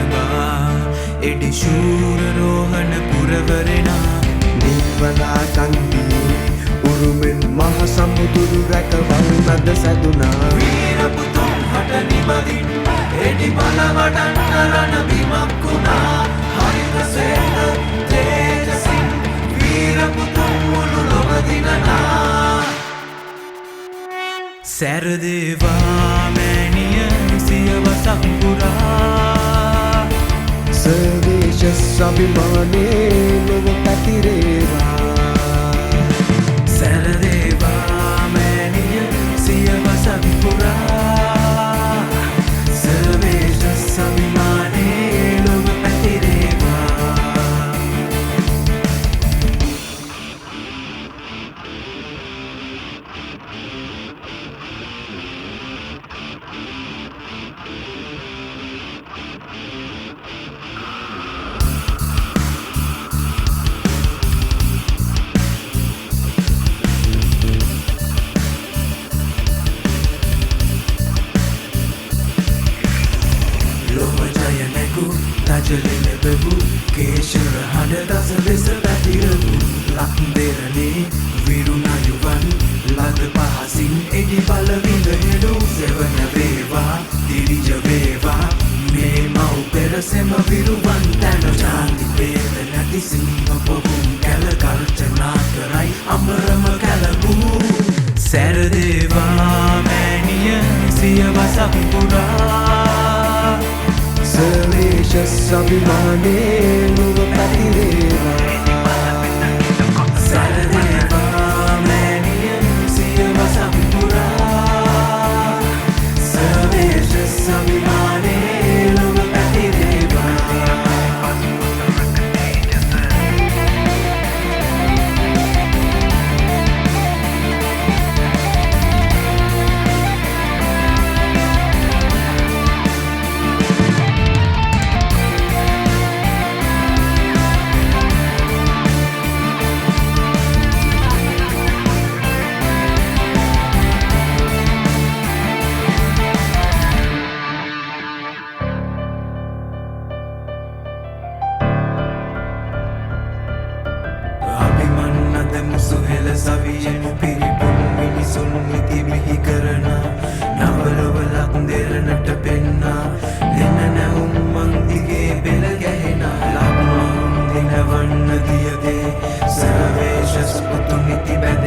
නගා එඩි ශූර රෝහණ පුරවරෙනා නිවලා කන්දී උරුමෙන් මහ සමුදුරු රැකවල් නද සැදුනා වීරපුතුන් හට නිබදින් එඩි බලවඩන්න රණ බිමක් වුණා හරිත සේන තේජසින් වීරපුතුන් මුළු ලොව දිනනා සැරදේවා මෑණිය සියවසක් පුරා සර්වේශ අභිමානේ ලොව පැතිරේවා සැරදේවා මෑණිය සියවසක් පුරා සර්වේශ අභිමානේ ලොව පැතිරේවා තජලෙන බැබු කේශර හඬ දස ලෙස පැතිරපු ලක්දෙරනේ විරුණයුවන් ලද පහසින් එඩි බලවිඳ හෙළු සෙවන වේවා දිරිජ වේවා මේ මව් පෙරසෙම විරුවන් තැන ජාති පේත නැති සිංහ පොහුම් කැල කර්චනා කරයි අමරම කැලගූ සැරදේවා මෑණිය සියවසක් පුරා සර්වේශ අභිමානේ ලොව පැතිරේවා සැරදේවා මෑණිය සියවසක් පුරා සර්වේශ අභිමානේ ලොව පැතිරේවා මුසුහෙල සවියෙන් පිරිපුන් මිනිසුන් නිති බිහි කරන නවලොවලක් දෙරනට පෙන්නා දෙන නැවුම් මන්දිගේ පෙළ ගැහෙනා ලක්මහුන් දිනවන්න දියදේ සර්වේශස් පුතු නිති බැද